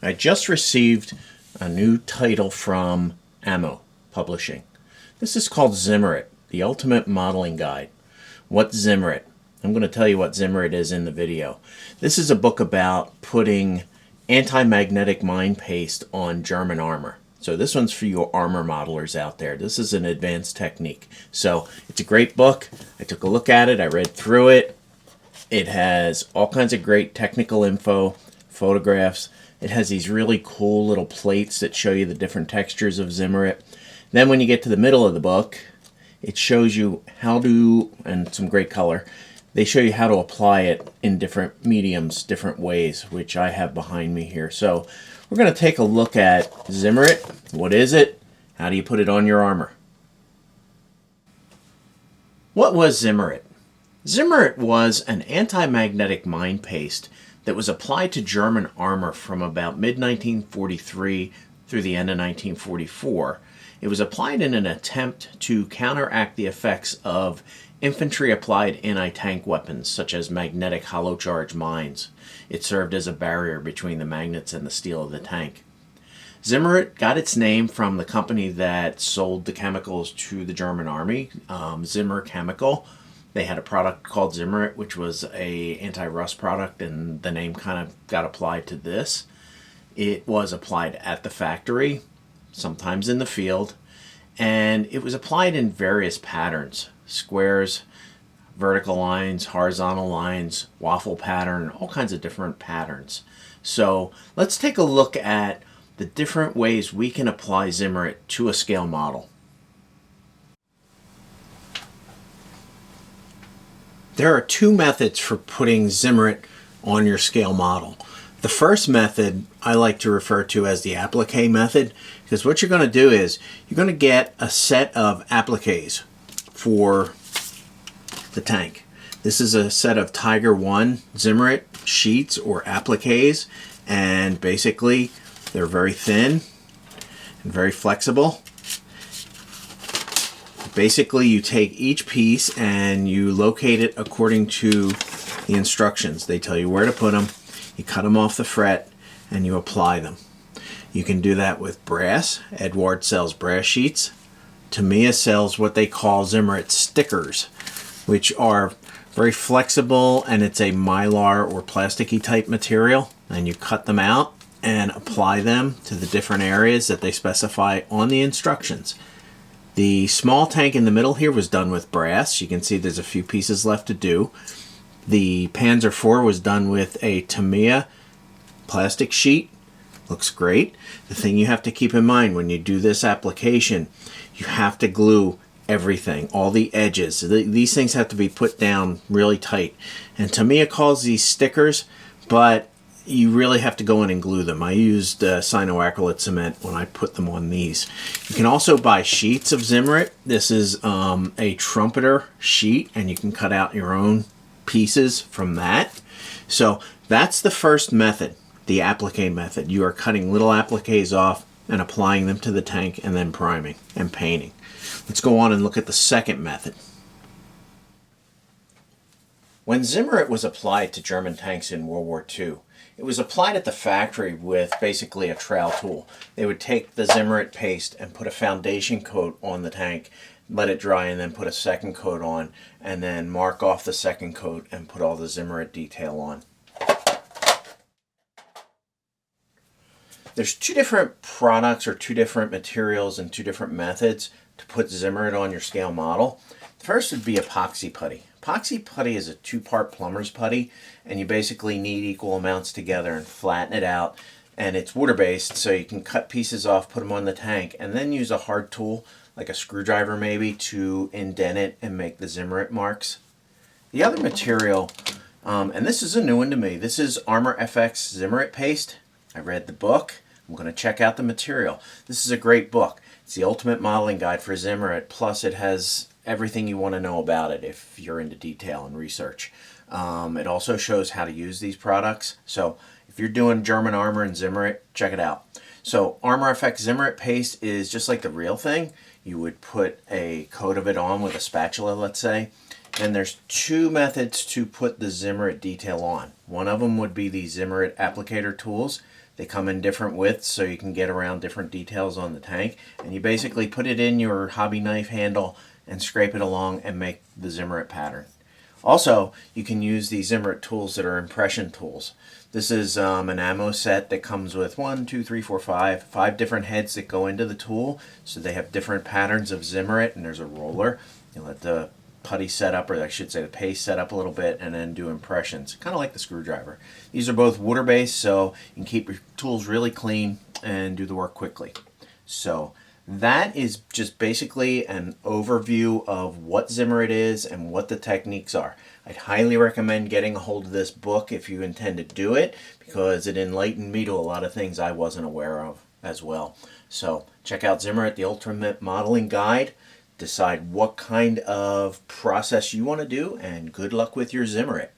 I just received a new title from Ammo Publishing. This is called Zimmerit, the Ultimate Modeling Guide. What's Zimmerit? I'm going to tell you what Zimmerit is in the video. This is a book about putting anti-magnetic mine paste on German armor. So this one's for you armor modelers out there. This is an advanced technique. So it's a great book. I took a look at it. I read through it. It has all kinds of great technical info, photographs. It has these really cool little plates that show you the different textures of Zimmerit. Then when you get to the middle of the book, it shows you how to, and some great color, they show you how to apply it in different mediums, different ways, which I have behind me here. So we're going to take a look at Zimmerit. What is it? How do you put it on your armor? What was Zimmerit? Zimmerit was an anti-magnetic mine paste that was applied to German armor from about mid-1943 through the end of 1944. It was applied in an attempt to counteract the effects of infantry-applied anti-tank weapons, such as magnetic hollow charge mines. It served as a barrier between the magnets and the steel of the tank. Zimmerit got its name from the company that sold the chemicals to the German army, Zimmer Chemical. They had a product called Zimmerit, which was a anti-rust product, and the name kind of got applied to this. It was applied at the factory, sometimes in the field, and it was applied in various patterns: squares, vertical lines, horizontal lines, waffle pattern, all kinds of different patterns. So let's take a look at the different ways we can apply Zimmerit to a scale model. There are two methods for putting Zimmerit on your scale model. The first method I like to refer to as the applique method, because what you're going to do is you're going to get a set of appliques for the tank. This is a set of Tiger 1 Zimmerit sheets or appliques, and basically they're very thin and very flexible. Basically, you take each piece and you locate it according to the instructions. They tell you where to put them. You cut them off the fret and you apply them. You can do that with brass. Edward sells brass sheets. Tamiya sells what they call Zimmerit stickers, which are very flexible, and it's a mylar or plasticky type material. And you cut them out and apply them to the different areas that they specify on the instructions. The small tank in the middle here was done with brass. You can see there's a few pieces left to do. The Panzer IV was done with a Tamiya plastic sheet. Looks great. The thing you have to keep in mind when you do this application, you have to glue everything, all the edges. These things have to be put down really tight. And Tamiya calls these stickers, but you really have to go in and glue them. I used cyanoacrylate cement when I put them on these. You can also buy sheets of Zimmerit. This is a trumpeter sheet, and you can cut out your own pieces from that. So that's the first method, the applique method. You are cutting little appliques off and applying them to the tank and then priming and painting. Let's go on and look at the second method. When Zimmerit was applied to German tanks in World War II, it was applied at the factory with basically a trowel tool. They would take the Zimmerit paste and put a foundation coat on the tank, let it dry, and then put a second coat on, and then mark off the second coat and put all the Zimmerit detail on. There's two different products or two different materials and two different methods to put Zimmerit on your scale model. The first would be epoxy putty. Epoxy putty is a two-part plumber's putty, and you basically knead equal amounts together and flatten it out. And it's water-based, so you can cut pieces off, put them on the tank, and then use a hard tool, like a screwdriver maybe, to indent it and make the Zimmerit marks. The other material, and this is a new one to me, this is Armor FX Zimmerit paste. I read the book. I'm going to check out the material. This is a great book. It's the ultimate modeling guide for Zimmerit, plus it has everything you want to know about it if you're into detail and research. It also shows how to use these products. So if you're doing German armor and Zimmerit, check it out. So Armor FX Zimmerit paste is just like the real thing. You would put a coat of it on with a spatula, let's say. And there's two methods to put the Zimmerit detail on. One of them would be the Zimmerit applicator tools. They come in different widths so you can get around different details on the tank. And you basically put it in your hobby knife handle and scrape it along and make the Zimmerit pattern. Also, you can use the Zimmerit tools that are impression tools. This is an ammo set that comes with 5 different heads that go into the tool. So they have different patterns of Zimmerit, and there's a roller. You let the putty set up, or I should say the paste set up a little bit, and then do impressions, kind of like the screwdriver. These are both water based, so you can keep your tools really clean and do the work quickly. So that is just basically an overview of what Zimmerit is and what the techniques are. I'd highly recommend getting a hold of this book if you intend to do it, because it enlightened me to a lot of things I wasn't aware of as well. So check out Zimmerit, the Ultimate Modeling Guide. Decide what kind of process you want to do, and good luck with your Zimmerit.